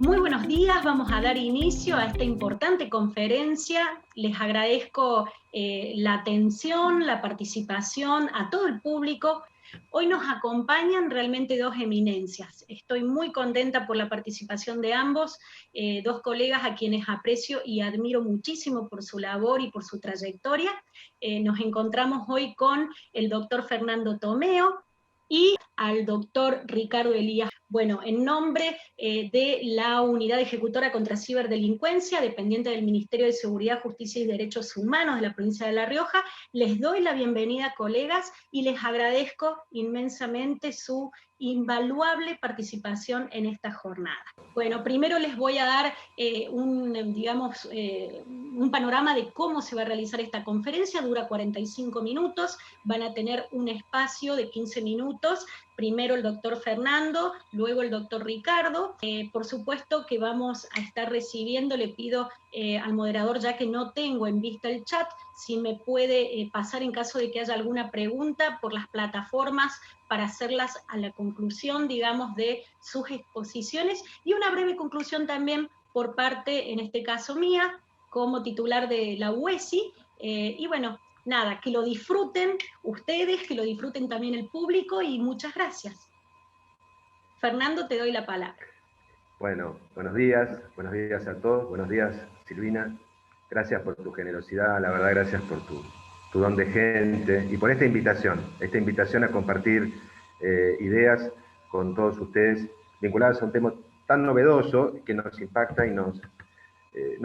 Muy buenos días, vamos a dar inicio a esta importante conferencia. Les agradezco la atención, la participación a todo el público. Hoy nos acompañan realmente dos eminencias. Estoy muy contenta por la participación de ambos, dos colegas a quienes aprecio y admiro muchísimo por su labor y por su trayectoria. Nos encontramos hoy con el doctor Fernando Tomeo y al doctor Ricardo Elías. Bueno, en nombre de la Unidad Ejecutora contra Ciberdelincuencia, dependiente del Ministerio de Seguridad, Justicia y Derechos Humanos de la provincia de La Rioja, les doy la bienvenida, colegas, y les agradezco inmensamente su invaluable participación en esta jornada. Bueno, primero les voy a dar un panorama de cómo se va a realizar esta conferencia. Dura 45 minutos, van a tener un espacio de 15 minutos, primero el doctor Fernando, luego el doctor Ricardo. Por supuesto que vamos a estar recibiendo, le pido al moderador, ya que no tengo en vista el chat, si me puede pasar en caso de que haya alguna pregunta por las plataformas para hacerlas a la conclusión, digamos, de sus exposiciones, y una breve conclusión también por parte, en este caso mía, como titular de la UESI, y bueno, nada, que lo disfruten ustedes, que lo disfruten también el público, y muchas gracias. Fernando, te doy la palabra. Bueno, buenos días a todos, buenos días Silvina, gracias por tu generosidad, la verdad gracias por tu don de gente y por esta invitación a compartir ideas con todos ustedes vinculadas a un tema tan novedoso que nos impacta y nos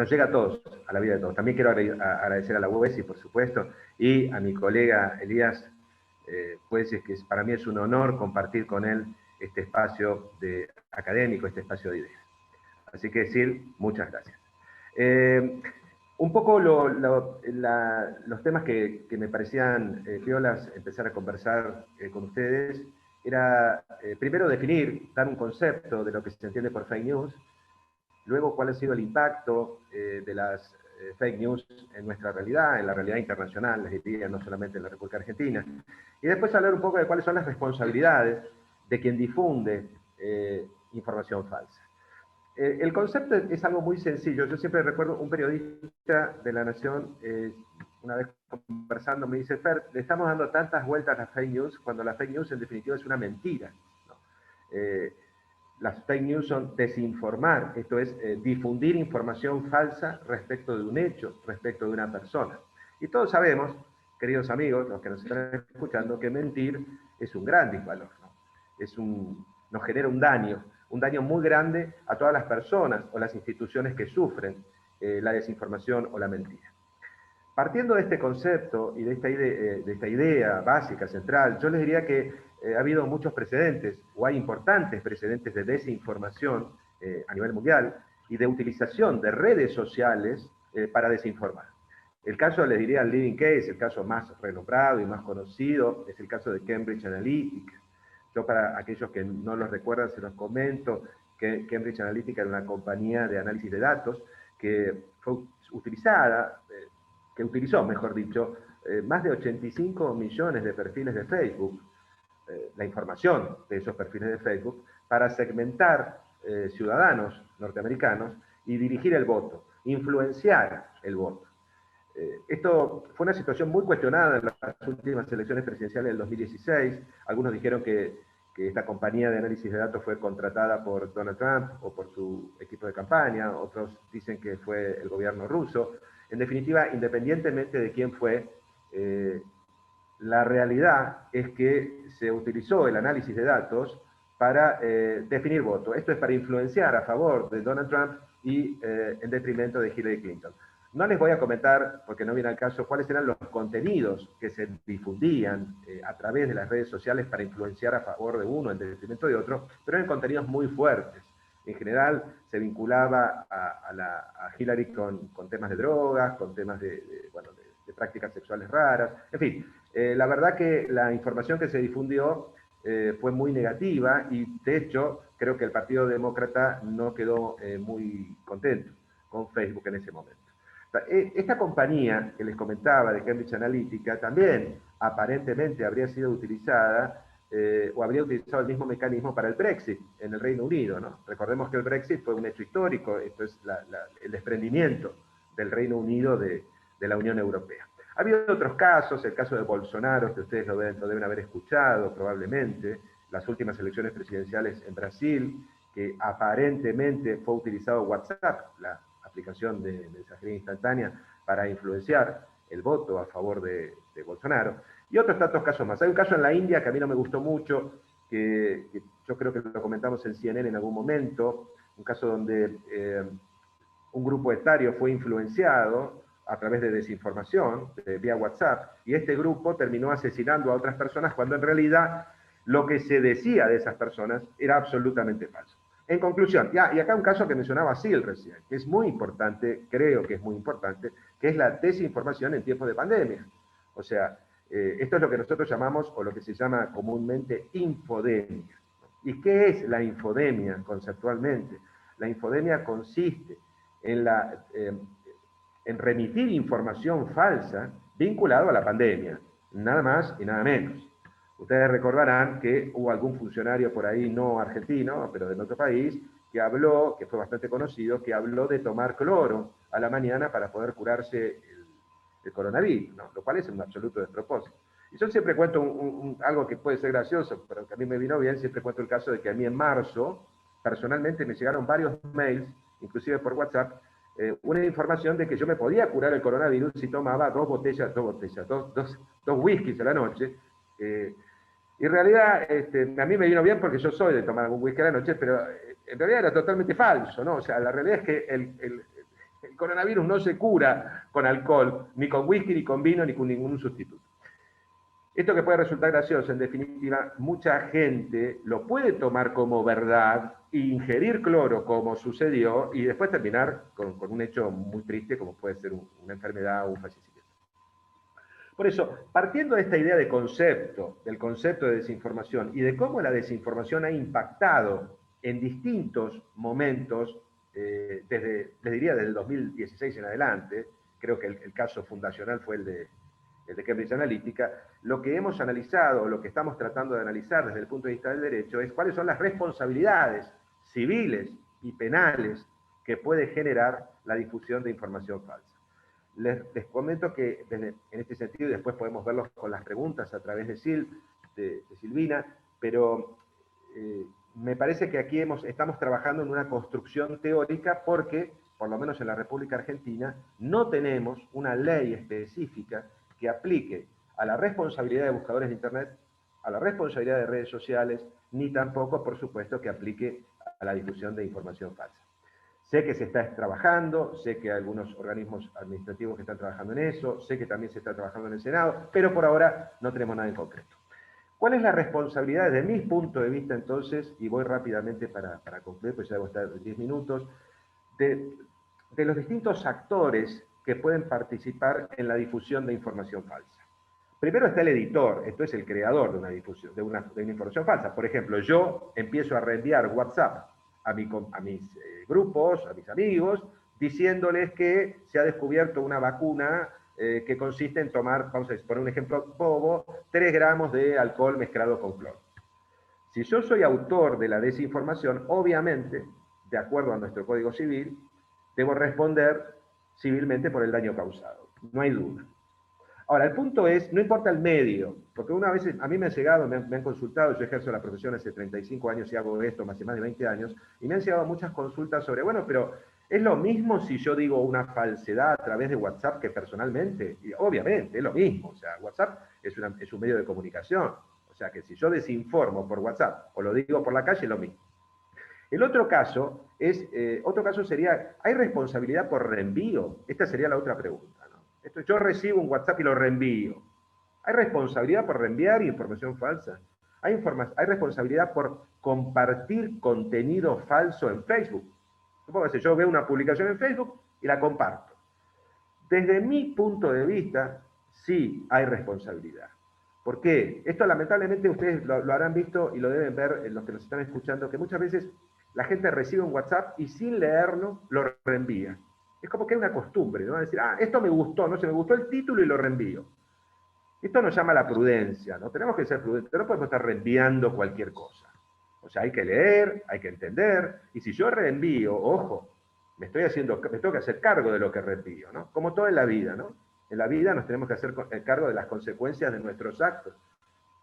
llega a todos, a la vida de todos. También quiero agradecer a la UESI, por supuesto, y a mi colega Elías, pues es que para mí es un honor compartir con él este espacio académico, este espacio de ideas. Así que, Sil, muchas gracias. Un poco los temas que me parecían piolas empezar a conversar con ustedes era, primero, dar un concepto de lo que se entiende por fake news, luego cuál ha sido el impacto de las fake news en nuestra realidad, en la realidad internacional, les diría, no solamente en la República Argentina, y después hablar un poco de cuáles son las responsabilidades de quien difunde información falsa. El concepto es algo muy sencillo. Yo siempre recuerdo un periodista de La Nación, una vez conversando, me dice: Fer, le estamos dando tantas vueltas a las fake news, cuando la fake news en definitiva es una mentira, ¿no? Las fake news son desinformar, esto es difundir información falsa respecto de un hecho, respecto de una persona. Y todos sabemos, queridos amigos, los que nos están escuchando, que mentir es un gran disvalor, ¿no? Nos genera un daño muy grande a todas las personas o las instituciones que sufren la desinformación o la mentira. Partiendo de este concepto y de esta idea básica, central, yo les diría que ha habido muchos precedentes, o hay importantes precedentes de desinformación a nivel mundial y de utilización de redes sociales para desinformar. El caso, les diría, el leading case, el caso más renombrado y más conocido, es el caso de Cambridge Analytica. Yo, para aquellos que no los recuerdan, se los comento que Cambridge Analytica era una compañía de análisis de datos que fue utilizada, que utilizó, mejor dicho, más de 85 millones de perfiles de Facebook, la información de esos perfiles de Facebook, para segmentar ciudadanos norteamericanos y dirigir el voto, influenciar el voto. Esto fue una situación muy cuestionada en las últimas elecciones presidenciales del 2016. Algunos dijeron que esta compañía de análisis de datos fue contratada por Donald Trump o por su equipo de campaña, otros dicen que fue el gobierno ruso. En definitiva, independientemente de quién fue, la realidad es que se utilizó el análisis de datos para definir voto. Esto es para influenciar a favor de Donald Trump y en detrimento de Hillary Clinton. No les voy a comentar, porque no viene al caso, cuáles eran los contenidos que se difundían a través de las redes sociales para influenciar a favor de uno en detrimento de otro, pero eran contenidos muy fuertes. En general se vinculaba a Hillary con temas de drogas, con temas de prácticas sexuales raras, en fin. La verdad que la información que se difundió fue muy negativa y, de hecho, creo que el Partido Demócrata no quedó muy contento con Facebook en ese momento. Esta compañía que les comentaba de Cambridge Analytica también aparentemente habría sido utilizada o habría utilizado el mismo mecanismo para el Brexit en el Reino Unido, ¿no? Recordemos que el Brexit fue un hecho histórico, esto es el desprendimiento del Reino Unido de la Unión Europea. Ha habido otros casos, el caso de Bolsonaro, que ustedes lo deben haber escuchado probablemente, las últimas elecciones presidenciales en Brasil, que aparentemente fue utilizado WhatsApp, la aplicación de mensajería instantánea, para influenciar el voto a favor de Bolsonaro, y otros tantos casos más. Hay un caso en la India que a mí no me gustó mucho, que yo creo que lo comentamos en CNN en algún momento, un caso donde un grupo etario fue influenciado a través de desinformación, vía WhatsApp, y este grupo terminó asesinando a otras personas cuando en realidad lo que se decía de esas personas era absolutamente falso. En conclusión, y acá un caso que mencionaba Sil recién, que es muy importante, creo que es muy importante, que es la desinformación en tiempos de pandemia. O sea, esto es lo que nosotros llamamos, o lo que se llama comúnmente, infodemia. ¿Y qué es la infodemia conceptualmente? La infodemia consiste en remitir información falsa vinculada a la pandemia, nada más y nada menos. Ustedes recordarán que hubo algún funcionario por ahí, no argentino, pero de otro país, que habló, que fue bastante conocido, que habló de tomar cloro a la mañana para poder curarse el coronavirus, ¿no? Lo cual es un absoluto despropósito. Y yo siempre cuento algo que puede ser gracioso, pero que a mí me vino bien, siempre cuento el caso de que a mí en marzo, personalmente me llegaron varios mails, inclusive por WhatsApp, una información de que yo me podía curar el coronavirus si tomaba dos whiskies a la noche. Y en realidad, a mí me vino bien porque yo soy de tomar algún whisky a la noche, pero en realidad era totalmente falso, ¿no? O sea, la realidad es que el coronavirus no se cura con alcohol, ni con whisky, ni con vino, ni con ningún sustituto. Esto que puede resultar gracioso, en definitiva, mucha gente lo puede tomar como verdad e ingerir cloro como sucedió y después terminar con un hecho muy triste como puede ser una enfermedad o un fallecimiento. Por eso, partiendo de esta idea de concepto, del concepto de desinformación y de cómo la desinformación ha impactado en distintos momentos, les diría desde el 2016 en adelante, creo que el caso fundacional fue el de Cambridge Analytica, lo que hemos analizado, lo que estamos tratando de analizar desde el punto de vista del derecho, es cuáles son las responsabilidades civiles y penales que puede generar la difusión de información falsa. Les comento que en este sentido, y después podemos verlos con las preguntas a través de Silvina, pero me parece que aquí estamos trabajando en una construcción teórica porque, por lo menos en la República Argentina, no tenemos una ley específica que aplique a la responsabilidad de buscadores de Internet, a la responsabilidad de redes sociales, ni tampoco, por supuesto, que aplique a la difusión de información falsa. Sé que se está trabajando, sé que hay algunos organismos administrativos que están trabajando en eso, sé que también se está trabajando en el Senado, pero por ahora no tenemos nada en concreto. ¿Cuál es la responsabilidad desde mi punto de vista entonces, y voy rápidamente para concluir, pues ya debo estar 10 minutos, de los distintos actores que pueden participar en la difusión de información falsa? Primero está el editor, esto es el creador de una difusión, de una información falsa. Por ejemplo, yo empiezo a reenviar WhatsApp a mis grupos, a mis amigos, diciéndoles que se ha descubierto una vacuna que consiste en tomar, vamos a poner un ejemplo bobo, 3 gramos de alcohol mezclado con cloro. Si yo soy autor de la desinformación, obviamente, de acuerdo a nuestro Código Civil, debo responder civilmente por el daño causado. No hay duda. Ahora, el punto es, no importa el medio, porque una vez a mí me han llegado, me han consultado, yo ejerzo la profesión hace 35 años y hago esto más de 20 años, y me han llegado muchas consultas sobre, bueno, pero ¿es lo mismo si yo digo una falsedad a través de WhatsApp que personalmente? Y obviamente, es lo mismo, o sea, WhatsApp es un medio de comunicación, o sea, que si yo desinformo por WhatsApp o lo digo por la calle, es lo mismo. El otro caso sería, ¿hay responsabilidad por reenvío? Esta sería la otra pregunta, ¿no? Yo recibo un WhatsApp y lo reenvío. ¿Hay responsabilidad por reenviar información falsa? ¿Hay responsabilidad por compartir contenido falso en Facebook? Supongo que yo veo una publicación en Facebook y la comparto. Desde mi punto de vista, sí hay responsabilidad. ¿Por qué? Esto lamentablemente ustedes lo habrán visto y lo deben ver los que nos están escuchando, que muchas veces la gente recibe un WhatsApp y sin leerlo lo reenvía. Es como que hay una costumbre, ¿no? Decir, esto me gustó, no sé, me gustó el título y lo reenvío. Esto nos llama a la prudencia, ¿no? Tenemos que ser prudentes, no podemos estar reenviando cualquier cosa. O sea, hay que leer, hay que entender, y si yo reenvío, ojo, me tengo que hacer cargo de lo que reenvío, ¿no? Como todo en la vida, ¿no? En la vida nos tenemos que hacer cargo de las consecuencias de nuestros actos.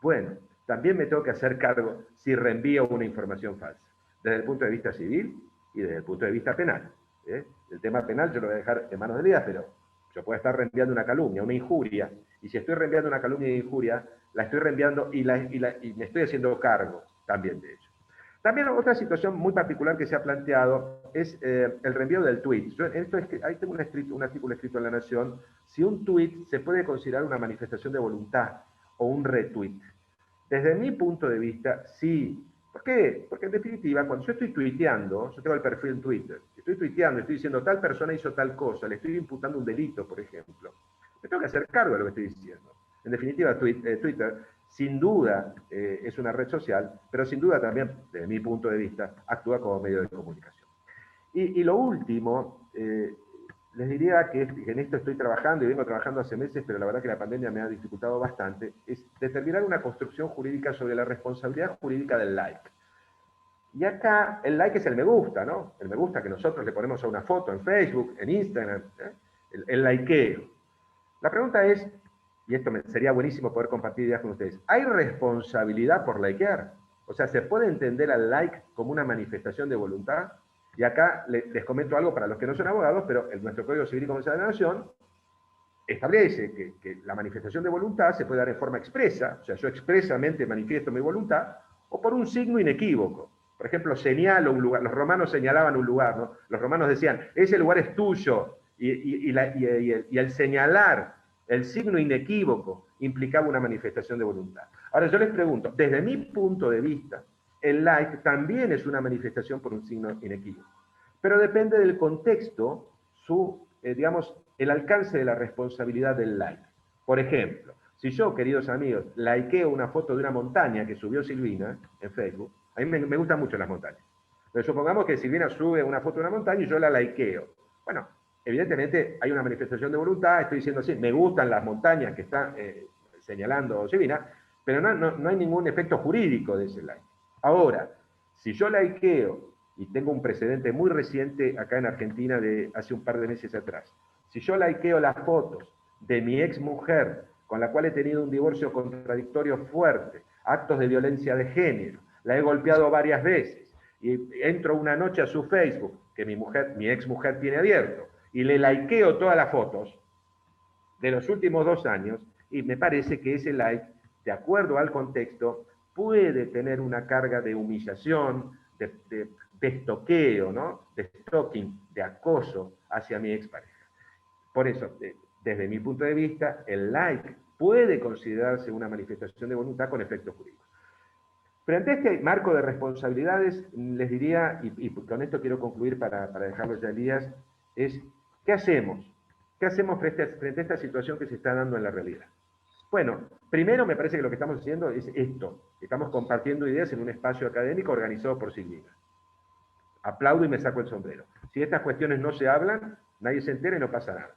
Bueno, también me tengo que hacer cargo si reenvío una información falsa, desde el punto de vista civil y desde el punto de vista penal. El tema penal yo lo voy a dejar en manos de Elías, pero yo puedo estar reenviando una calumnia, una injuria, y si estoy reenviando una calumnia y injuria, la estoy reenviando y me estoy haciendo cargo también de ello. También otra situación muy particular que se ha planteado es el reenvío del tweet. Ahí tengo un artículo escrito en La Nación, si un tweet se puede considerar una manifestación de voluntad o un retweet. Desde mi punto de vista, sí. ¿Por qué? Porque en definitiva, cuando yo estoy tuiteando, yo tengo el perfil en Twitter, estoy tuiteando, estoy diciendo tal persona hizo tal cosa, le estoy imputando un delito, por ejemplo, me tengo que hacer cargo de lo que estoy diciendo. En definitiva, Twitter, sin duda, es una red social, pero sin duda también, desde mi punto de vista, actúa como medio de comunicación. Y lo último, les diría que en esto estoy trabajando y vengo trabajando hace meses, pero la verdad que la pandemia me ha dificultado bastante, es determinar una construcción jurídica sobre la responsabilidad jurídica del like. Y acá el like es el me gusta, ¿no? El me gusta que nosotros le ponemos a una foto en Facebook, en Instagram, el likeo. La pregunta es, y esto sería buenísimo poder compartir ideas con ustedes, ¿hay responsabilidad por likear? O sea, ¿se puede entender al like como una manifestación de voluntad? Y acá les comento algo para los que no son abogados, pero nuestro Código Civil y Comercial de la Nación establece que la manifestación de voluntad se puede dar en forma expresa, o sea, yo expresamente manifiesto mi voluntad, o por un signo inequívoco. Por ejemplo, señalo un lugar, los romanos señalaban un lugar, ¿no? Los romanos decían, ese lugar es tuyo, y el señalar el signo inequívoco implicaba una manifestación de voluntad. Ahora yo les pregunto, desde mi punto de vista, el like también es una manifestación por un signo inequívoco, pero depende del contexto, digamos, el alcance de la responsabilidad del like. Por ejemplo, si yo, queridos amigos, likeo una foto de una montaña que subió Silvina en Facebook, a mí me gustan mucho las montañas, pero supongamos que Silvina sube una foto de una montaña y yo la likeo. Bueno, evidentemente hay una manifestación de voluntad, estoy diciendo así, me gustan las montañas que está señalando Silvina, pero no hay ningún efecto jurídico de ese like. Ahora, si yo likeo, y tengo un precedente muy reciente acá en Argentina de hace un par de meses atrás, si yo likeo las fotos de mi ex mujer, con la cual he tenido un divorcio contradictorio fuerte, actos de violencia de género, la he golpeado varias veces, y entro una noche a su Facebook, que mi ex mujer tiene abierto, y le likeo todas las fotos de los últimos 2 años, y me parece que ese like, de acuerdo al contexto, puede tener una carga de humillación, de estoqueo, ¿no? De stalking, de acoso hacia mi expareja. Por eso, desde mi punto de vista, el like puede considerarse una manifestación de voluntad con efectos jurídicos. Frente a este marco de responsabilidades, les diría, y con esto quiero concluir para dejarlo ya Elías, es, ¿qué hacemos? ¿Qué hacemos frente a esta situación que se está dando en la realidad? Bueno, primero me parece que lo que estamos haciendo es esto, estamos compartiendo ideas en un espacio académico organizado por Silvina. Aplaudo y me saco el sombrero. Si estas cuestiones no se hablan, nadie se entera y no pasa nada.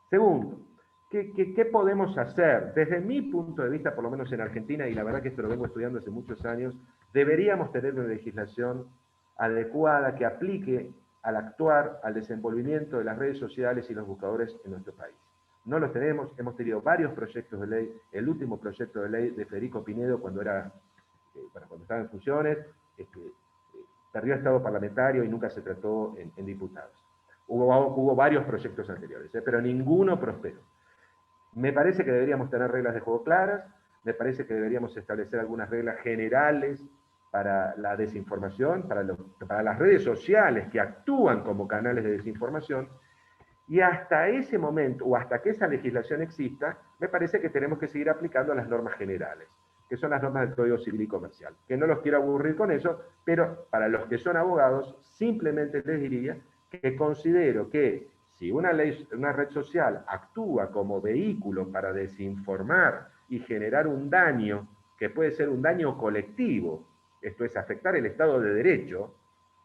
Segundo, ¿qué podemos hacer? Desde mi punto de vista, por lo menos en Argentina, y la verdad que esto lo vengo estudiando hace muchos años, deberíamos tener una legislación adecuada que aplique al actuar, al desenvolvimiento de las redes sociales y los buscadores en nuestro país. No los tenemos, hemos tenido varios proyectos de ley, el último proyecto de ley de Federico Pinedo cuando estaba en funciones, perdió estado parlamentario y nunca se trató en diputados. Hubo varios proyectos anteriores, pero ninguno prosperó. Me parece que deberíamos tener reglas de juego claras, me parece que deberíamos establecer algunas reglas generales para la desinformación, para las redes sociales que actúan como canales de desinformación, y hasta ese momento, o hasta que esa legislación exista, me parece que tenemos que seguir aplicando las normas generales, que son las normas del Código Civil y Comercial. Que no los quiero aburrir con eso, pero para los que son abogados, simplemente les diría que considero que si una red social actúa como vehículo para desinformar y generar un daño, que puede ser un daño colectivo, esto es afectar el Estado de Derecho,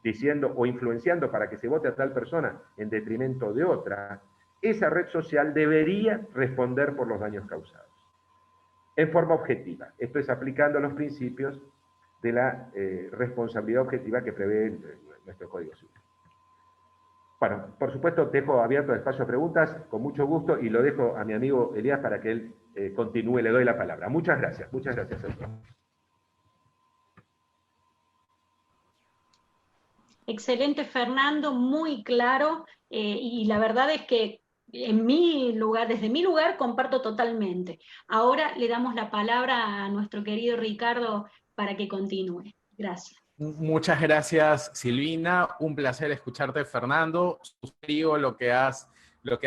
diciendo o influenciando para que se vote a tal persona en detrimento de otra, esa red social debería responder por los daños causados. en forma objetiva. Esto es aplicando los principios de la responsabilidad objetiva que prevé nuestro Código Civil. Bueno, por supuesto, dejo abierto el espacio a preguntas, con mucho gusto, y lo dejo a mi amigo Elías para que él continúe. Le doy la palabra. Muchas gracias a todos. Excelente, Fernando, muy claro, y la verdad es que en mi lugar, desde mi lugar, comparto totalmente. Ahora le damos la palabra a nuestro querido Ricardo para que continúe. Gracias. Muchas gracias, Silvina. Un placer escucharte, Fernando. Suscribo lo que has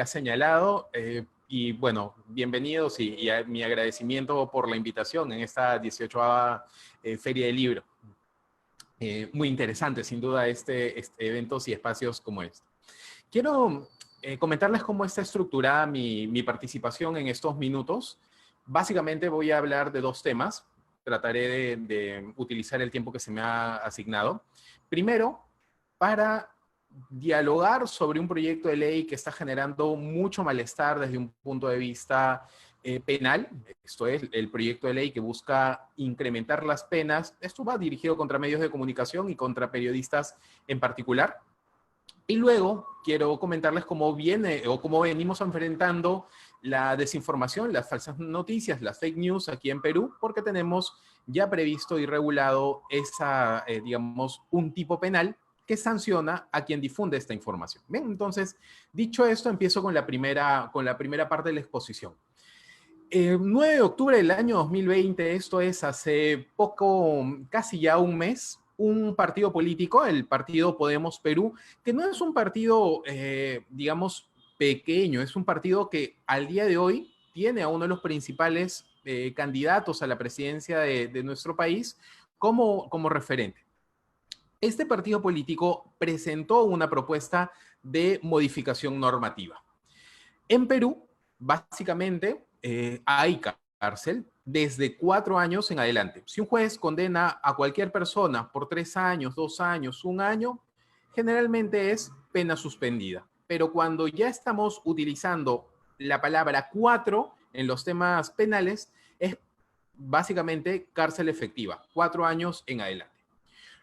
señalado. Y bueno, bienvenidos y mi agradecimiento por la invitación en esta 18ª Feria del Libro. Muy interesante, sin duda, eventos y espacios como este. Quiero comentarles cómo está estructurada mi participación en estos minutos. Básicamente voy a hablar de dos temas. Trataré de utilizar el tiempo que se me ha asignado. Primero, para dialogar sobre un proyecto de ley que está generando mucho malestar desde un punto de vista penal. Esto es el proyecto de ley que busca incrementar las penas. Esto va dirigido contra medios de comunicación y contra periodistas en particular. Y luego quiero comentarles cómo venimos enfrentando la desinformación, las falsas noticias, las fake news aquí en Perú, porque tenemos ya previsto y regulado un tipo penal que sanciona a quien difunde esta información. Bien, entonces, dicho esto, empiezo con la primera parte de la exposición. 9 de octubre del año 2020, esto es hace poco, casi ya un mes, un partido político, el partido Podemos Perú, que no es un partido, pequeño, es un partido que al día de hoy tiene a uno de los principales candidatos a la presidencia de nuestro país como referente. Este partido político presentó una propuesta de modificación normativa. En Perú, básicamente, hay cárcel desde 4 años en adelante. Si un juez condena a cualquier persona por 3 años, 2 años, 1 año, generalmente es pena suspendida. Pero cuando ya estamos utilizando la palabra 4 en los temas penales, es básicamente cárcel efectiva, 4 años en adelante.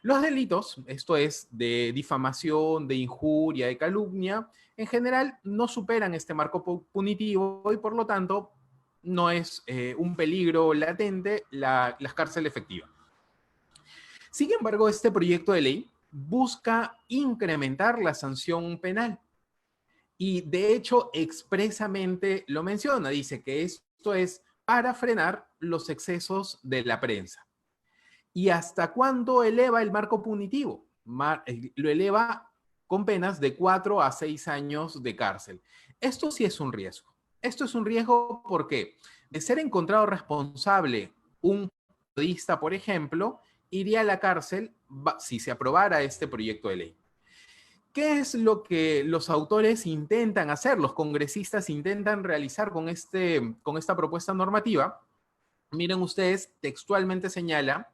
Los delitos, esto es de difamación, de injuria, de calumnia, en general no superan este marco punitivo y por lo tanto no es un peligro latente la cárcel efectiva. Sin embargo, este proyecto de ley busca incrementar la sanción penal y de hecho expresamente lo menciona, dice que esto es para frenar los excesos de la prensa. ¿Y hasta cuándo eleva el marco punitivo? Lo eleva con penas de 4 a 6 años de cárcel. Esto sí es un riesgo. Esto es un riesgo porque de ser encontrado responsable un periodista, por ejemplo, iría a la cárcel si se aprobara este proyecto de ley. ¿Qué es lo que los autores intentan hacer, los congresistas intentan realizar con esta propuesta normativa? Miren ustedes, textualmente señala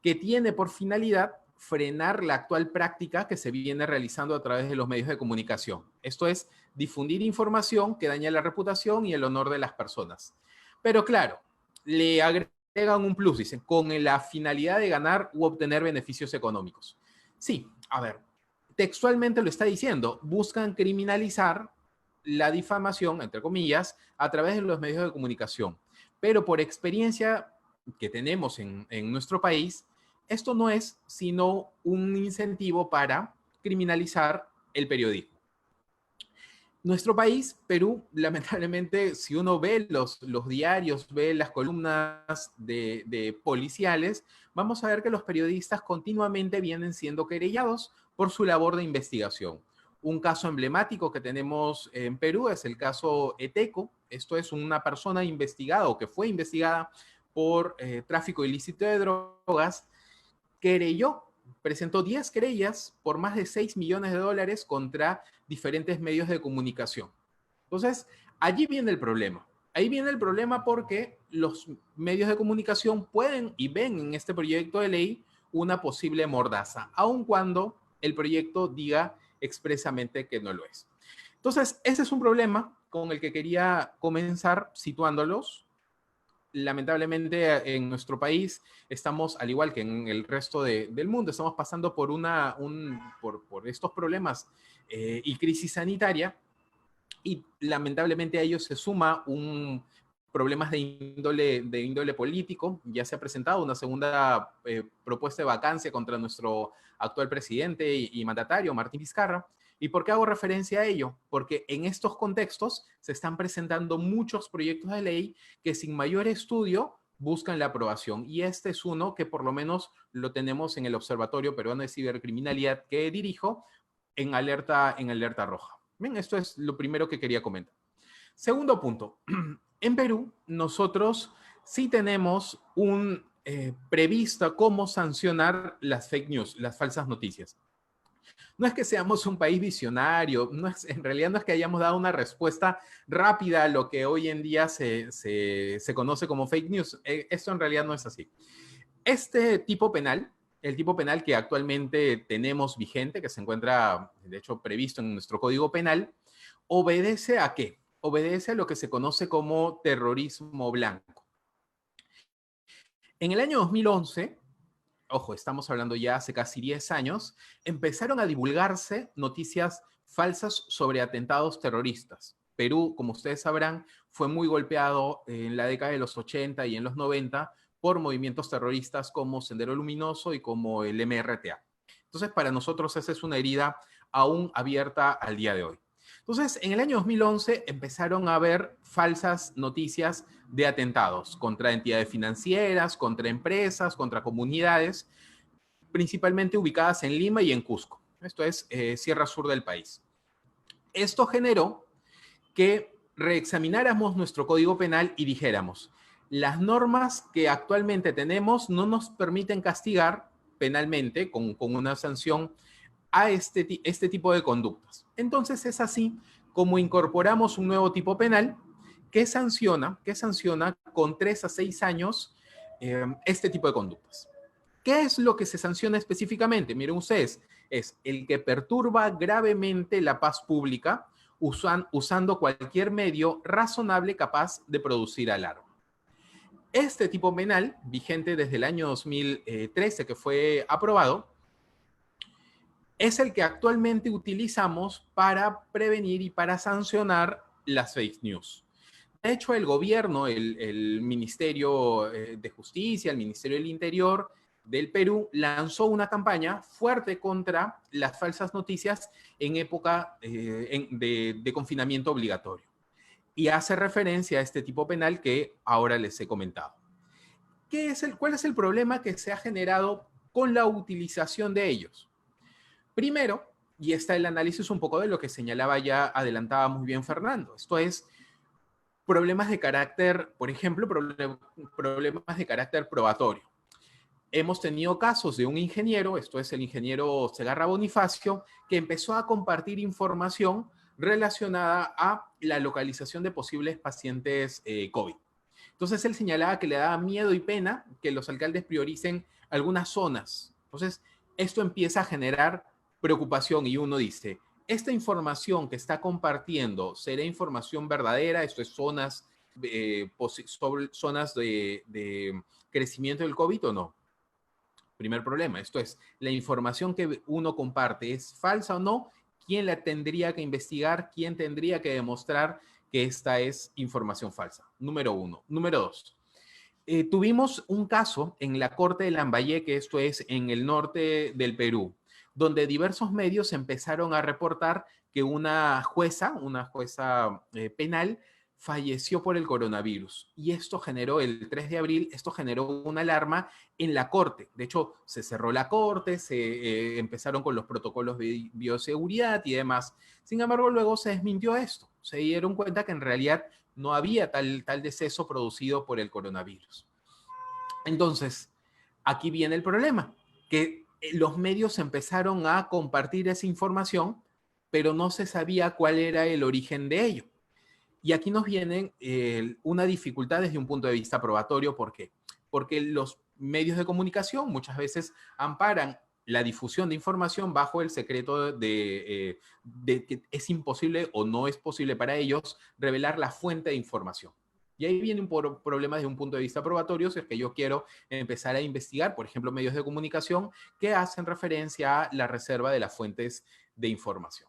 que tiene por finalidad frenar la actual práctica que se viene realizando a través de los medios de comunicación. Esto es difundir información que daña la reputación y el honor de las personas. Pero claro, le agregan un plus, dicen, con la finalidad de ganar u obtener beneficios económicos. Sí, a ver, textualmente lo está diciendo, buscan criminalizar la difamación, entre comillas, a través de los medios de comunicación. Pero por experiencia que tenemos en nuestro país, esto no es sino un incentivo para criminalizar el periodismo. Nuestro país, Perú, lamentablemente, si uno ve los diarios, ve las columnas de policiales, vamos a ver que los periodistas continuamente vienen siendo querellados por su labor de investigación. Un caso emblemático que tenemos en Perú es el caso Eteco. Esto es una persona investigada o que fue investigada por tráfico ilícito de drogas. Presentó 10 querellas por más de $6 millones contra diferentes medios de comunicación. Entonces, allí viene el problema. Ahí viene el problema porque los medios de comunicación pueden y ven en este proyecto de ley una posible mordaza, aun cuando el proyecto diga expresamente que no lo es. Entonces, ese es un problema con el que quería comenzar situándolos. lamentablemente en nuestro país estamos, al igual que en el resto del mundo, estamos pasando por, por estos problemas y crisis sanitaria, y lamentablemente a ellos se suma un problemas de índole político. Ya se ha presentado una segunda propuesta de vacancia contra nuestro actual presidente y mandatario, Martín Vizcarra. ¿Y por qué hago referencia a ello? Porque en estos contextos se están presentando muchos proyectos de ley que sin mayor estudio buscan la aprobación. Y este es uno que por lo menos lo tenemos en el Observatorio Peruano de Cibercriminalidad que dirijo en alerta roja. Bien, esto es lo primero que quería comentar. Segundo punto. En Perú, nosotros sí tenemos prevista cómo sancionar las fake news, las falsas noticias. No es que seamos un país visionario, en realidad no es que hayamos dado una respuesta rápida a lo que hoy en día se conoce como fake news. Esto en realidad no es así. Este tipo penal, el tipo penal que actualmente tenemos vigente, que se encuentra, de hecho, previsto en nuestro Código Penal, ¿obedece a qué? Obedece a lo que se conoce como terrorismo blanco. En el año 2011, ojo, estamos hablando ya hace casi 10 años, empezaron a divulgarse noticias falsas sobre atentados terroristas. Perú, como ustedes sabrán, fue muy golpeado en la década de los 80 y en los 90 por movimientos terroristas como Sendero Luminoso y como el MRTA. Entonces, para nosotros esa es una herida aún abierta al día de hoy. Entonces, en el año 2011 empezaron a haber falsas noticias de atentados contra entidades financieras, contra empresas, contra comunidades, principalmente ubicadas en Lima y en Cusco. Esto es Sierra Sur del país. Esto generó que reexamináramos nuestro Código Penal y dijéramos, las normas que actualmente tenemos no nos permiten castigar penalmente con una sanción a este tipo de conductas. Entonces es así como incorporamos un nuevo tipo penal que sanciona con 3 a 6 años este tipo de conductas. ¿Qué es lo que se sanciona específicamente? Miren ustedes, es el que perturba gravemente la paz pública usando cualquier medio razonable capaz de producir alarma. Este tipo penal, vigente desde el año 2013 que fue aprobado, es el que actualmente utilizamos para prevenir y para sancionar las fake news. De hecho, el gobierno, el Ministerio de Justicia, el Ministerio del Interior del Perú, lanzó una campaña fuerte contra las falsas noticias en época de confinamiento obligatorio. Y hace referencia a este tipo penal que ahora les he comentado. ¿Cuál es el problema que se ha generado con la utilización de ellos? Primero, y está el análisis un poco de lo que señalaba ya, adelantaba muy bien Fernando. Esto es problemas de carácter, por ejemplo, problemas de carácter probatorio. Hemos tenido casos de un ingeniero, esto es el ingeniero Segarra Bonifacio, que empezó a compartir información relacionada a la localización de posibles pacientes COVID. Entonces él señalaba que le daba miedo y pena que los alcaldes prioricen algunas zonas. Entonces esto empieza a generar preocupación y uno dice, ¿esta información que está compartiendo será información verdadera? Esto es zonas de crecimiento del COVID o no. Primer problema, esto es, ¿la información que uno comparte es falsa o no? ¿Quién la tendría que investigar? ¿Quién tendría que demostrar que esta es información falsa? Número 1. Número 2. Tuvimos un caso en la Corte de Lambayeque, esto es en el norte del Perú, donde diversos medios empezaron a reportar que una jueza penal, falleció por el coronavirus. Y esto generó, el 3 de abril, esto generó una alarma en la Corte. De hecho, se cerró la Corte, se empezaron con los protocolos de bioseguridad y demás. Sin embargo, luego se desmintió esto. Se dieron cuenta que en realidad no había tal deceso producido por el coronavirus. Entonces, aquí viene el problema, que los medios empezaron a compartir esa información, pero no se sabía cuál era el origen de ello. Y aquí nos viene una dificultad desde un punto de vista probatorio. ¿Por qué? Porque los medios de comunicación muchas veces amparan la difusión de información bajo el secreto de que es imposible o no es posible para ellos revelar la fuente de información. Y ahí viene un problema desde un punto de vista probatorio, si es que yo quiero empezar a investigar, por ejemplo, medios de comunicación que hacen referencia a la reserva de las fuentes de información.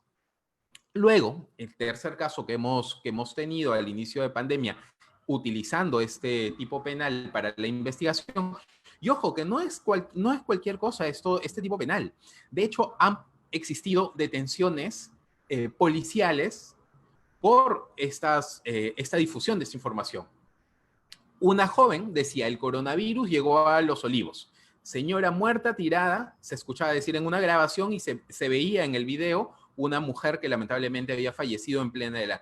Luego, el tercer caso que hemos tenido al inicio de pandemia, utilizando este tipo penal para la investigación, y ojo, que no es cualquier cosa este tipo penal. De hecho, han existido detenciones policiales por esta difusión de esta información. Una joven decía, el coronavirus llegó a Los Olivos. Señora muerta, tirada, se escuchaba decir en una grabación y se veía en el video una mujer que lamentablemente había fallecido en plena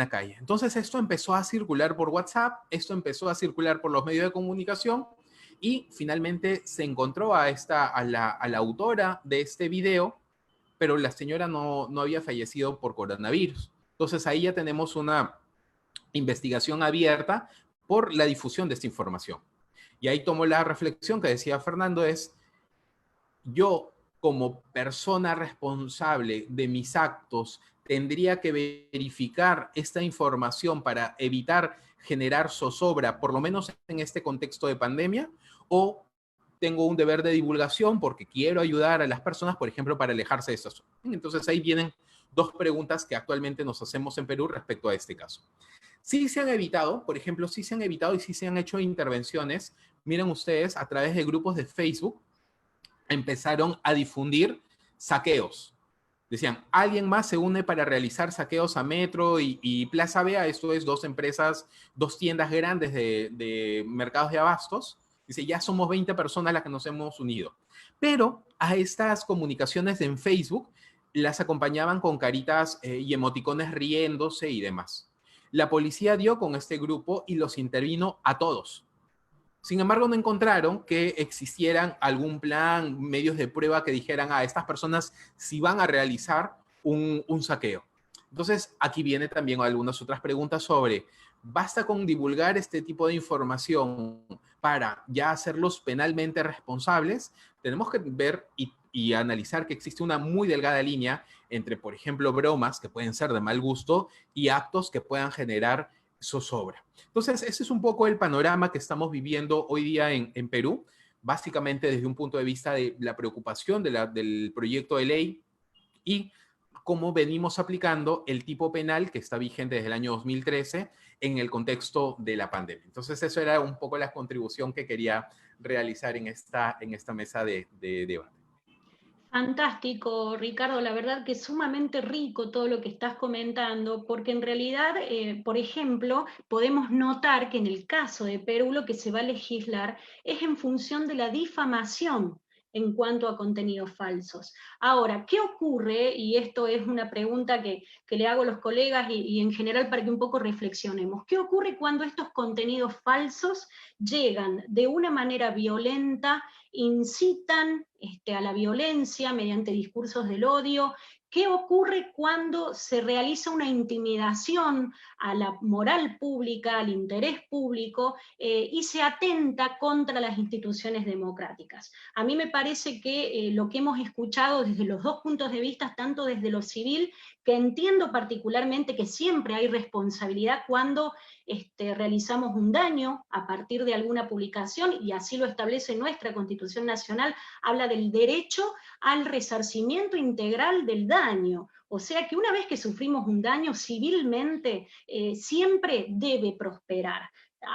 calle. Entonces esto empezó a circular por WhatsApp, esto empezó a circular por los medios de comunicación y finalmente se encontró a la autora de este video, pero la señora no había fallecido por coronavirus. Entonces ahí ya tenemos una investigación abierta por la difusión de esta información. Y ahí tomo la reflexión que decía Fernando, es yo como persona responsable de mis actos tendría que verificar esta información para evitar generar zozobra, por lo menos en este contexto de pandemia, o tengo un deber de divulgación porque quiero ayudar a las personas, por ejemplo, para alejarse de estas. Entonces ahí vienen dos preguntas que actualmente nos hacemos en Perú respecto a este caso. Sí se han evitado, por ejemplo, sí se han evitado y sí se han hecho intervenciones. Miren ustedes, a través de grupos de Facebook, empezaron a difundir saqueos. Decían, alguien más se une para realizar saqueos a Metro y Plaza Vea, esto es dos tiendas grandes de mercados de abastos. Dice, ya somos 20 personas las que nos hemos unido. Pero a estas comunicaciones en Facebook las acompañaban con caritas y emoticones riéndose y demás. La policía dio con este grupo y los intervino a todos. Sin embargo, no encontraron que existieran algún plan, medios de prueba que dijeran a estas personas si van a realizar un saqueo. Entonces, aquí viene también algunas otras preguntas sobre, ¿basta con divulgar este tipo de información para ya hacerlos penalmente responsables? Tenemos que ver y analizar que existe una muy delgada línea entre, por ejemplo, bromas que pueden ser de mal gusto y actos que puedan generar zozobra. Entonces, ese es un poco el panorama que estamos viviendo hoy día en Perú, básicamente desde un punto de vista de la preocupación del proyecto de ley y cómo venimos aplicando el tipo penal que está vigente desde el año 2013 en el contexto de la pandemia. Entonces, eso era un poco la contribución que quería realizar en esta mesa de debate. Fantástico, Ricardo, la verdad que es sumamente rico todo lo que estás comentando, porque en realidad, por ejemplo, podemos notar que en el caso de Perú lo que se va a legislar es en función de la difamación en cuanto a contenidos falsos. Ahora, ¿qué ocurre? Y esto es una pregunta que le hago a los colegas y en general para que un poco reflexionemos. ¿Qué ocurre cuando estos contenidos falsos llegan de una manera violenta, incitan a la violencia mediante discursos del odio? ¿Qué ocurre cuando se realiza una intimidación a la moral pública, al interés público, y se atenta contra las instituciones democráticas? A mí me parece que lo que hemos escuchado desde los dos puntos de vista, tanto desde lo civil, que entiendo particularmente que siempre hay responsabilidad cuando realizamos un daño a partir de alguna publicación, y así lo establece nuestra Constitución Nacional, habla del derecho al resarcimiento integral del daño. O sea que una vez que sufrimos un daño civilmente, siempre debe prosperar,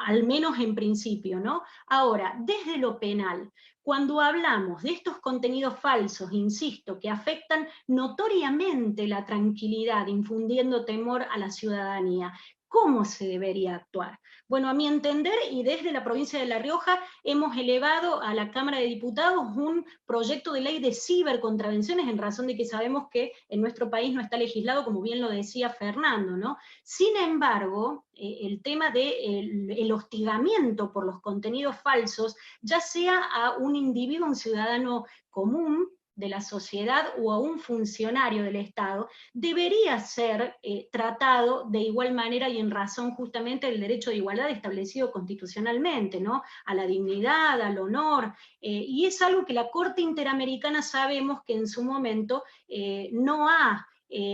al menos en principio, ¿no? Ahora, desde lo penal, cuando hablamos de estos contenidos falsos, insisto, que afectan notoriamente la tranquilidad, infundiendo temor a la ciudadanía, ¿cómo se debería actuar? Bueno, a mi entender, y desde la provincia de La Rioja, hemos elevado a la Cámara de Diputados un proyecto de ley de cibercontravenciones, en razón de que sabemos que en nuestro país no está legislado, como bien lo decía Fernando, ¿no? Sin embargo, el tema del hostigamiento por los contenidos falsos, ya sea a un individuo, un ciudadano común de la sociedad o a un funcionario del Estado, debería ser tratado de igual manera y en razón justamente del derecho de igualdad establecido constitucionalmente, ¿no? A la dignidad, al honor, y es algo que la Corte Interamericana sabemos que en su momento no ha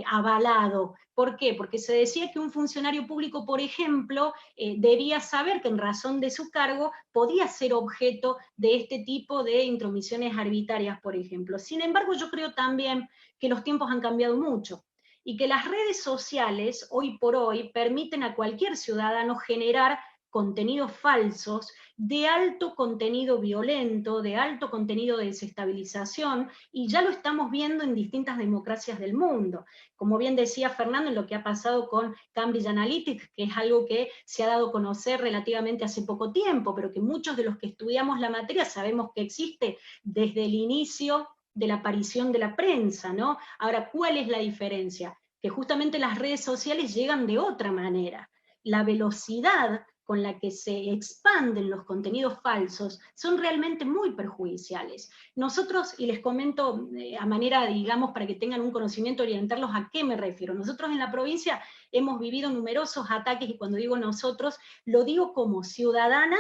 avalado. ¿Por qué? Porque se decía que un funcionario público, por ejemplo, debía saber que en razón de su cargo podía ser objeto de este tipo de intromisiones arbitrarias, por ejemplo. Sin embargo, yo creo también que los tiempos han cambiado mucho y que las redes sociales, hoy por hoy, permiten a cualquier ciudadano generar contenidos falsos, de alto contenido violento, de alto contenido de desestabilización, y ya lo estamos viendo en distintas democracias del mundo. Como bien decía Fernando, en lo que ha pasado con Cambridge Analytica, que es algo que se ha dado a conocer relativamente hace poco tiempo, pero que muchos de los que estudiamos la materia sabemos que existe desde el inicio de la aparición de la prensa, ¿no? Ahora, ¿cuál es la diferencia? Que justamente las redes sociales llegan de otra manera. La velocidad con la que se expanden los contenidos falsos son realmente muy perjudiciales. Nosotros, y les comento a manera, digamos, para que tengan un conocimiento, orientarlos a qué me refiero. Nosotros en la provincia hemos vivido numerosos ataques, y cuando digo nosotros, lo digo como ciudadana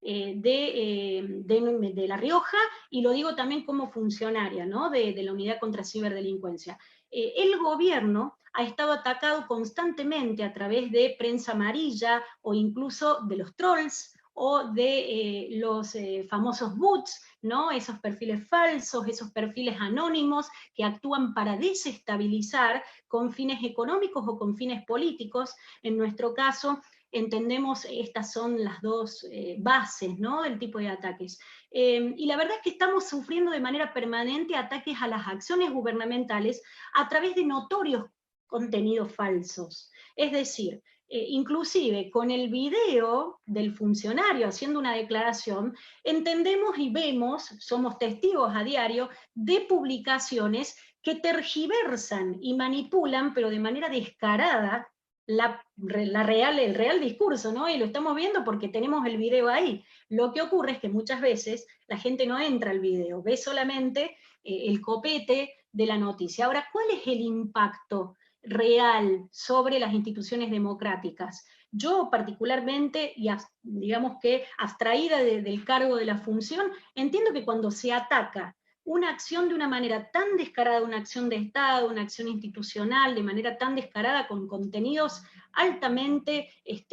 de La Rioja, y lo digo también como funcionaria, ¿no? de la Unidad contra Ciberdelincuencia. El gobierno ha estado atacado constantemente a través de prensa amarilla, o incluso de los trolls, o de los famosos bots, ¿no? Esos perfiles falsos, esos perfiles anónimos que actúan para desestabilizar con fines económicos o con fines políticos. En nuestro caso, entendemos estas son las dos bases, ¿no? del tipo de ataques. Y la verdad es que estamos sufriendo de manera permanente ataques a las acciones gubernamentales a través de notorios contenidos falsos. Es decir, inclusive con el video del funcionario haciendo una declaración, entendemos y vemos, somos testigos a diario, de publicaciones que tergiversan y manipulan, pero de manera descarada, el real discurso, ¿no? Y lo estamos viendo porque tenemos el video ahí. Lo que ocurre es que muchas veces la gente no entra al video, ve solamente el copete de la noticia. Ahora, ¿cuál es el impacto real sobre las instituciones democráticas? Yo particularmente, y digamos que abstraída del cargo de la función, entiendo que cuando se ataca una acción de una manera tan descarada, una acción de Estado, una acción institucional, de manera tan descarada, con contenidos altamente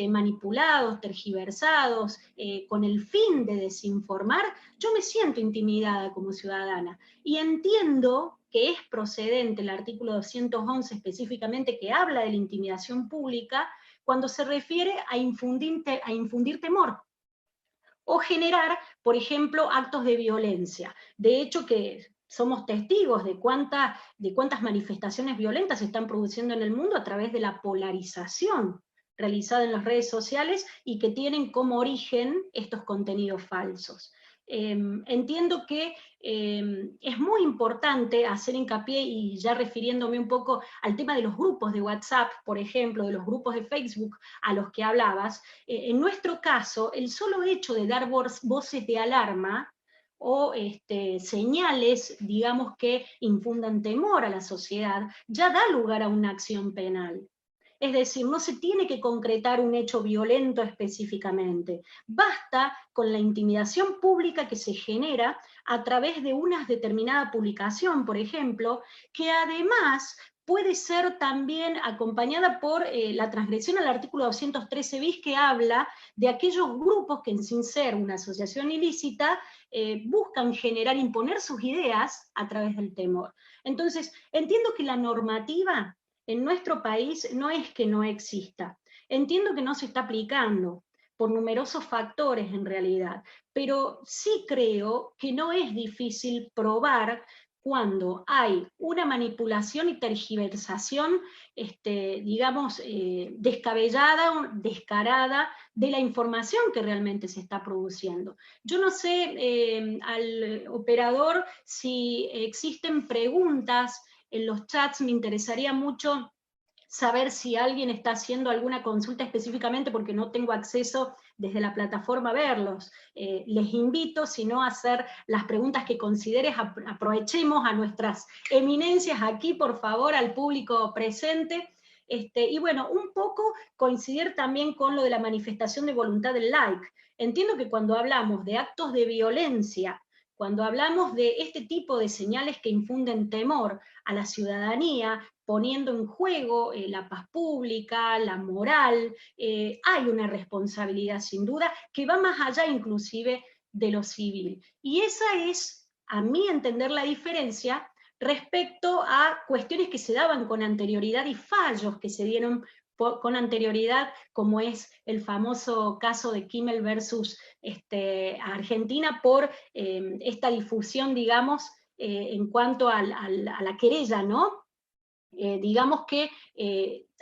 manipulados, tergiversados, con el fin de desinformar, yo me siento intimidada como ciudadana. Y entiendo que es procedente el artículo 211 específicamente, que habla de la intimidación pública, cuando se refiere a infundir temor, o generar, por ejemplo, actos de violencia. De hecho, que somos testigos de cuántas manifestaciones violentas se están produciendo en el mundo a través de la polarización realizada en las redes sociales, y que tienen como origen estos contenidos falsos. Entiendo que es muy importante hacer hincapié, y ya refiriéndome un poco al tema de los grupos de WhatsApp, por ejemplo, de los grupos de Facebook a los que hablabas. En nuestro caso, el solo hecho de dar voces de alarma o señales, digamos, que infundan temor a la sociedad, ya da lugar a una acción penal. Es decir, no se tiene que concretar un hecho violento específicamente. Basta con la intimidación pública que se genera a través de una determinada publicación, por ejemplo, que además puede ser también acompañada por la transgresión al artículo 213 bis, que habla de aquellos grupos que, sin ser una asociación ilícita, buscan imponer sus ideas a través del temor. Entonces, entiendo que la normativa en nuestro país no es que no exista. Entiendo que no se está aplicando por numerosos factores en realidad, pero sí creo que no es difícil probar cuando hay una manipulación y tergiversación, digamos, descabellada, descarada, de la información que realmente se está produciendo. Yo no sé, al operador, si existen preguntas en los chats. Me interesaría mucho saber si alguien está haciendo alguna consulta específicamente, porque no tengo acceso desde la plataforma a verlos. Les invito, si no, a hacer las preguntas que consideres. Aprovechemos a nuestras eminencias aquí, por favor, al público presente. Y bueno, un poco coincidir también con lo de la manifestación de voluntad del like. Entiendo que cuando hablamos de actos de violencia, cuando hablamos de este tipo de señales que infunden temor a la ciudadanía, poniendo en juego la paz pública, la moral. Hay una responsabilidad sin duda que va más allá inclusive de lo civil. Y esa es, a mi entender, la diferencia respecto a cuestiones que se daban con anterioridad y fallos que se dieron con anterioridad, como es el famoso caso de Kimmel versus Argentina por esta difusión, digamos, en cuanto a la querella, ¿no? Digamos que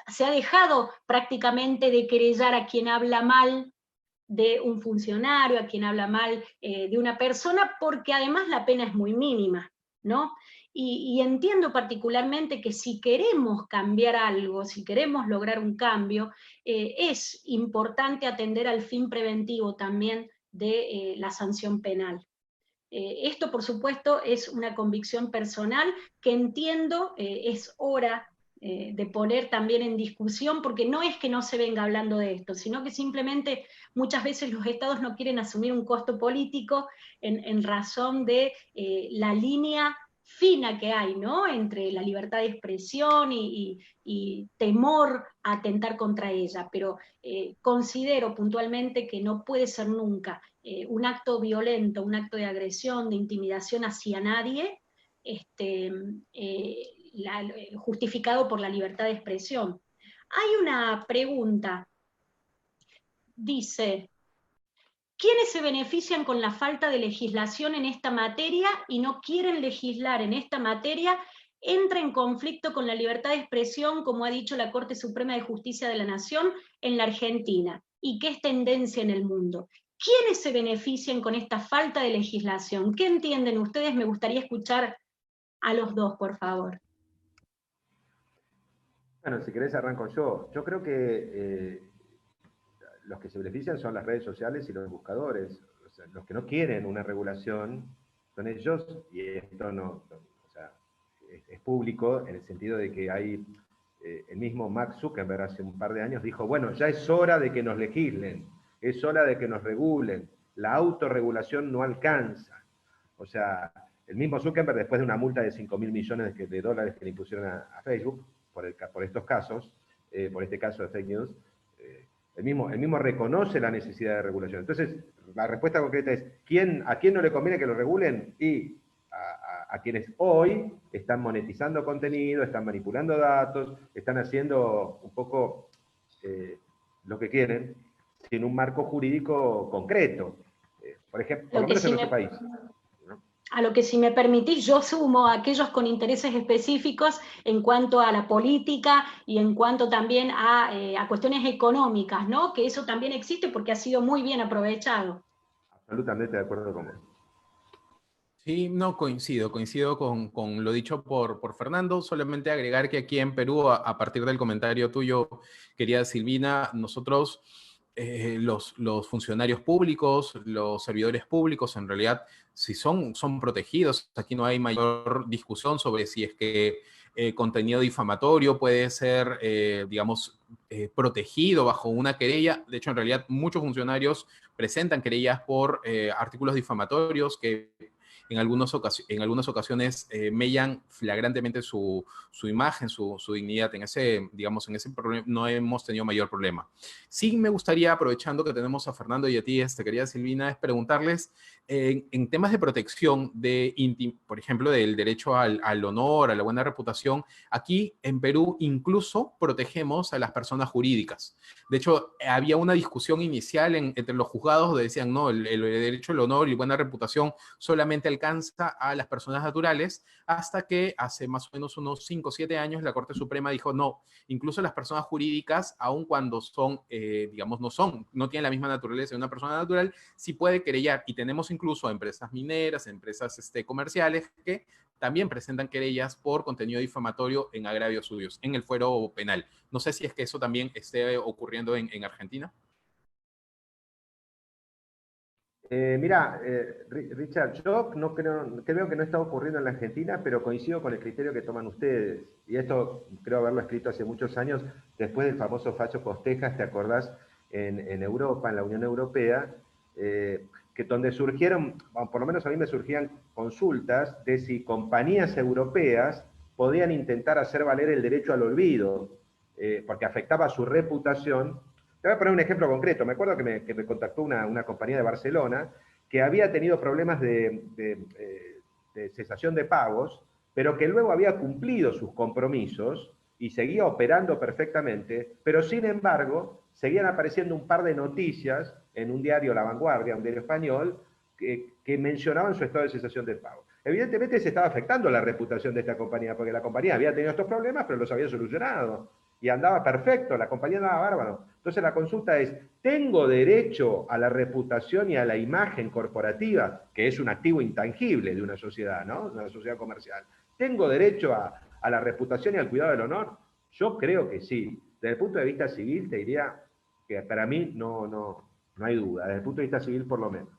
se ha dejado prácticamente de querellar a quien habla mal de un funcionario, a quien habla mal de una persona, porque además la pena es muy mínima, ¿no? Y entiendo particularmente que si queremos cambiar algo, si queremos lograr un cambio, es importante atender al fin preventivo también de la sanción penal. Esto, por supuesto, es una convicción personal que entiendo es hora de poner también en discusión, porque no es que no se venga hablando de esto, sino que simplemente muchas veces los estados no quieren asumir un costo político en razón de la línea fina que hay, ¿no? Entre la libertad de expresión y temor a atentar contra ella, pero considero puntualmente que no puede ser nunca un acto violento, un acto de agresión, de intimidación hacia nadie, justificado por la libertad de expresión. Hay una pregunta, dice, ¿quiénes se benefician con la falta de legislación en esta materia y no quieren legislar en esta materia? Entra en conflicto con la libertad de expresión, como ha dicho la Corte Suprema de Justicia de la Nación, en la Argentina, y que es tendencia en el mundo. ¿Quiénes se benefician con esta falta de legislación? ¿Qué entienden ustedes? Me gustaría escuchar a los dos, por favor. Bueno, si querés arranco yo. Yo creo que los que se benefician son las redes sociales y los buscadores. O sea, los que no quieren una regulación son ellos, y esto no, o sea, es público en el sentido de que hay, el mismo Mark Zuckerberg hace un par de años dijo, bueno, ya es hora de que nos legislen, es hora de que nos regulen, la autorregulación no alcanza. O sea, el mismo Zuckerberg, después de una multa de 5.000 millones de dólares que le impusieron a Facebook por estos casos, por este caso de fake news, él mismo reconoce la necesidad de regulación. Entonces, la respuesta concreta es, ¿a quién no le conviene que lo regulen? Y a quienes hoy están monetizando contenido, están manipulando datos, están haciendo un poco lo que quieren, sin un marco jurídico concreto. Por ejemplo, por lo menos en nuestro país. A lo que, si me permitís, yo sumo a aquellos con intereses específicos en cuanto a la política y en cuanto también a cuestiones económicas, ¿no? Que eso también existe porque ha sido muy bien aprovechado. Absolutamente de acuerdo con vos. Sí, no, coincido con lo dicho por Fernando. Solamente agregar que aquí en Perú, a partir del comentario tuyo, querida Silvina, nosotros, los funcionarios públicos, los servidores públicos, en realidad, si son protegidos. Aquí no hay mayor discusión sobre si es que contenido difamatorio puede ser, digamos, protegido bajo una querella. De hecho, en realidad, muchos funcionarios presentan querellas por artículos difamatorios que en algunas ocasiones mellan flagrantemente su imagen, su dignidad. En ese problema no hemos tenido mayor problema. Sí me gustaría, aprovechando que tenemos a Fernando y a ti, querida Silvina, es preguntarles en temas de protección, por ejemplo, del derecho al honor, a la buena reputación. Aquí en Perú incluso protegemos a las personas jurídicas. De hecho, había una discusión inicial entre los juzgados donde decían, no, el derecho al honor y buena reputación solamente alcanza a las personas naturales, hasta que hace más o menos unos 5 o 7 años la Corte Suprema dijo, no, incluso las personas jurídicas, aun cuando son, digamos, no tienen la misma naturaleza de una persona natural, sí puede querellar. Y tenemos incluso a empresas mineras, empresas comerciales que también presentan querellas por contenido difamatorio en agravios suyos, en el fuero penal. No sé si es que eso también esté ocurriendo en Argentina. Mira, Richard, yo no creo que no está ocurriendo en la Argentina, pero coincido con el criterio que toman ustedes. Y esto creo haberlo escrito hace muchos años, después del famoso fallo Costejas, ¿te acordás? En Europa, en la Unión Europea, que donde surgieron, por lo menos a mí me surgían consultas de si compañías europeas podían intentar hacer valer el derecho al olvido, porque afectaba su reputación. Te voy a poner un ejemplo concreto. Me acuerdo que me contactó una compañía de Barcelona que había tenido problemas de cesación de pagos, pero que luego había cumplido sus compromisos y seguía operando perfectamente, pero sin embargo seguían apareciendo un par de noticias en un diario La Vanguardia, un diario español, que mencionaban su estado de cesación de pago. Evidentemente se estaba afectando la reputación de esta compañía, porque la compañía había tenido estos problemas, pero los había solucionado. Y andaba perfecto, la compañía andaba bárbaro. Entonces la consulta es, ¿tengo derecho a la reputación y a la imagen corporativa, que es un activo intangible de una sociedad, ¿no? Una sociedad comercial? ¿Tengo derecho a la reputación y al cuidado del honor? Yo creo que sí. Desde el punto de vista civil, te diría que para mí no hay duda. Desde el punto de vista civil, por lo menos.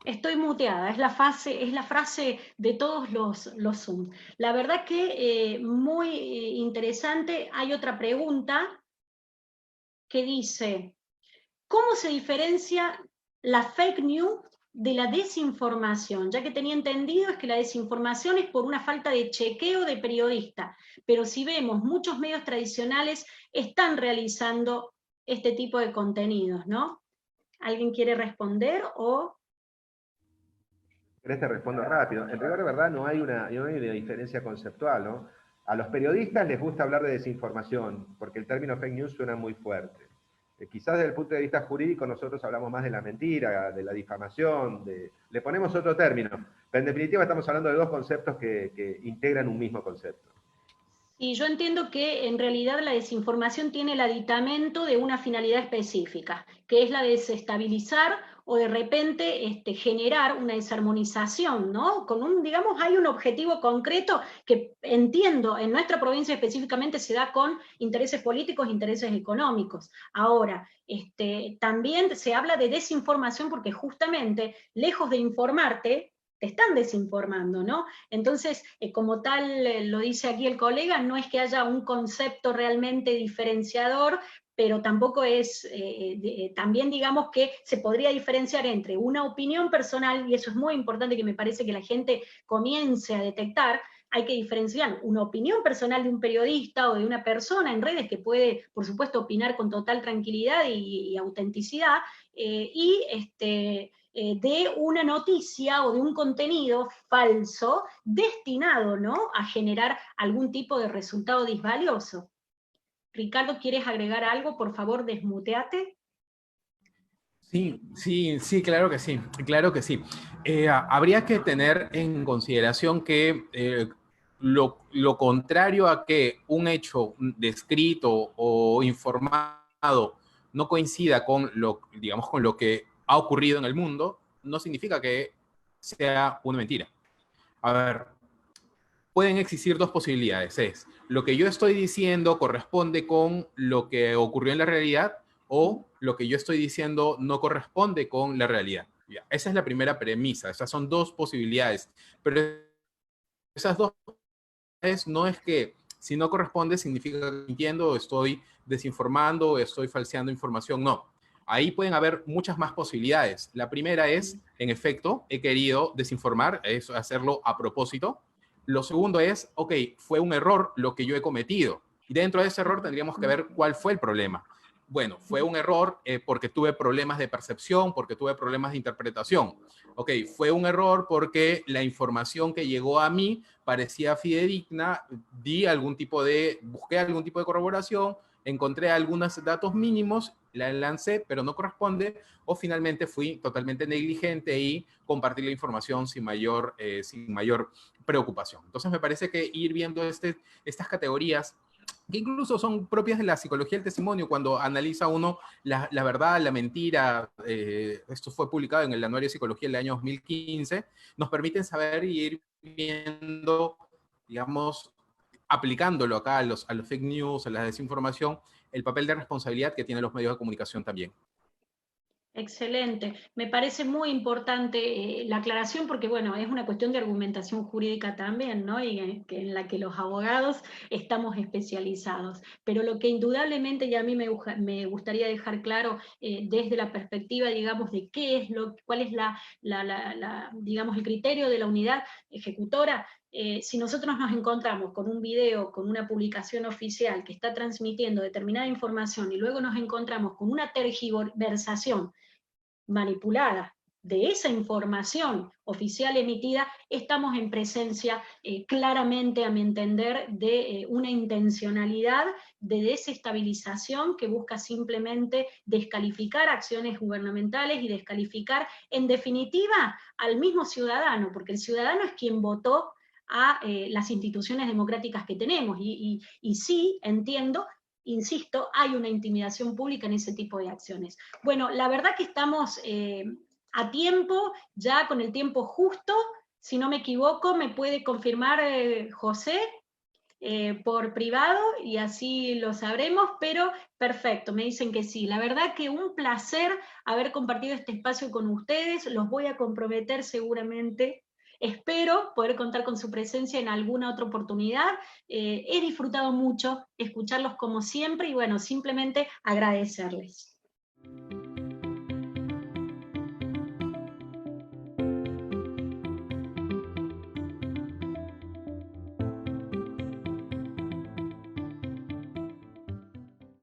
Estoy muteada, es la frase de todos los Zoom. La verdad que muy interesante. Hay otra pregunta que dice, ¿cómo se diferencia la fake news de la desinformación? Ya que tenía entendido es que la desinformación es por una falta de chequeo de periodista, pero si vemos, muchos medios tradicionales están realizando este tipo de contenidos, ¿no? ¿Alguien quiere responder o...? ¿Querés te respondo rápido? En rigor de verdad no hay una diferencia conceptual, ¿no? A los periodistas les gusta hablar de desinformación, porque el término fake news suena muy fuerte. Quizás desde el punto de vista jurídico nosotros hablamos más de la mentira, de la difamación, le ponemos otro término, pero en definitiva estamos hablando de dos conceptos que integran un mismo concepto. Y yo entiendo que en realidad la desinformación tiene el aditamento de una finalidad específica, que es la de desestabilizar o de repente generar una desarmonización, ¿no? Digamos, hay un objetivo concreto que entiendo en nuestra provincia específicamente se da con intereses políticos, intereses económicos. Ahora, también se habla de desinformación porque justamente, lejos de informarte, te están desinformando, ¿no? Entonces, como tal lo dice aquí el colega, no es que haya un concepto realmente diferenciador, pero tampoco es, también digamos que se podría diferenciar entre una opinión personal, y eso es muy importante que me parece que la gente comience a detectar. Hay que diferenciar una opinión personal de un periodista o de una persona en redes que puede, por supuesto, opinar con total tranquilidad y autenticidad, de una noticia o de un contenido falso destinado, ¿no?, a generar algún tipo de resultado disvalioso. Ricardo, ¿quieres agregar algo? Por favor, desmuteate. Sí, claro que sí, claro que sí. Habría que tener en consideración que lo contrario a que un hecho descrito o informado no coincida con digamos, con lo que ha ocurrido en el mundo, no significa que sea una mentira. A ver, pueden existir dos posibilidades. Es, lo que yo estoy diciendo corresponde con lo que ocurrió en la realidad o lo que yo estoy diciendo no corresponde con la realidad. Ya, esa es la primera premisa. Esas son dos posibilidades. Pero esas dos no es que si no corresponde significa que estoy mintiendo o estoy desinformando o estoy falseando información. No. Ahí pueden haber muchas más posibilidades. La primera es, en efecto, he querido desinformar, es hacerlo a propósito. Lo segundo es, ok, fue un error lo que yo he cometido. Y dentro de ese error tendríamos que ver cuál fue el problema. Bueno, fue un error porque tuve problemas de percepción, porque tuve problemas de interpretación. Ok, fue un error porque la información que llegó a mí parecía fidedigna, busqué algún tipo de corroboración, encontré algunos datos mínimos, la lancé, pero no corresponde, o finalmente fui totalmente negligente y compartí la información sin mayor preocupación. Entonces me parece que ir viendo estas categorías que incluso son propias de la psicología del testimonio, cuando analiza uno la verdad, la mentira, esto fue publicado en el Anuario de Psicología del año 2015, nos permiten saber y ir viendo, digamos, aplicándolo acá a los fake news, a la desinformación, el papel de responsabilidad que tienen los medios de comunicación también. Excelente. Me parece muy importante la aclaración porque, bueno, es una cuestión de argumentación jurídica también, ¿no? Y en la que los abogados estamos especializados. Pero lo que indudablemente, y a mí me gustaría dejar claro desde la perspectiva, digamos, de qué es cuál es digamos, el criterio de la unidad ejecutora. Si nosotros nos encontramos con un video, con una publicación oficial que está transmitiendo determinada información y luego nos encontramos con una tergiversación manipulada de esa información oficial emitida, estamos en presencia claramente, a mi entender, de una intencionalidad de desestabilización que busca simplemente descalificar acciones gubernamentales y descalificar, en definitiva, al mismo ciudadano, porque el ciudadano es quien votó a las instituciones democráticas que tenemos, y sí, entiendo, insisto, hay una intimidación pública en ese tipo de acciones. Bueno, la verdad que estamos a tiempo, ya con el tiempo justo, si no me equivoco, me puede confirmar José por privado y así lo sabremos, pero perfecto, me dicen que sí. La verdad que un placer haber compartido este espacio con ustedes, los voy a comprometer seguramente. Espero poder contar con su presencia en alguna otra oportunidad. He disfrutado mucho escucharlos como siempre y bueno, simplemente agradecerles.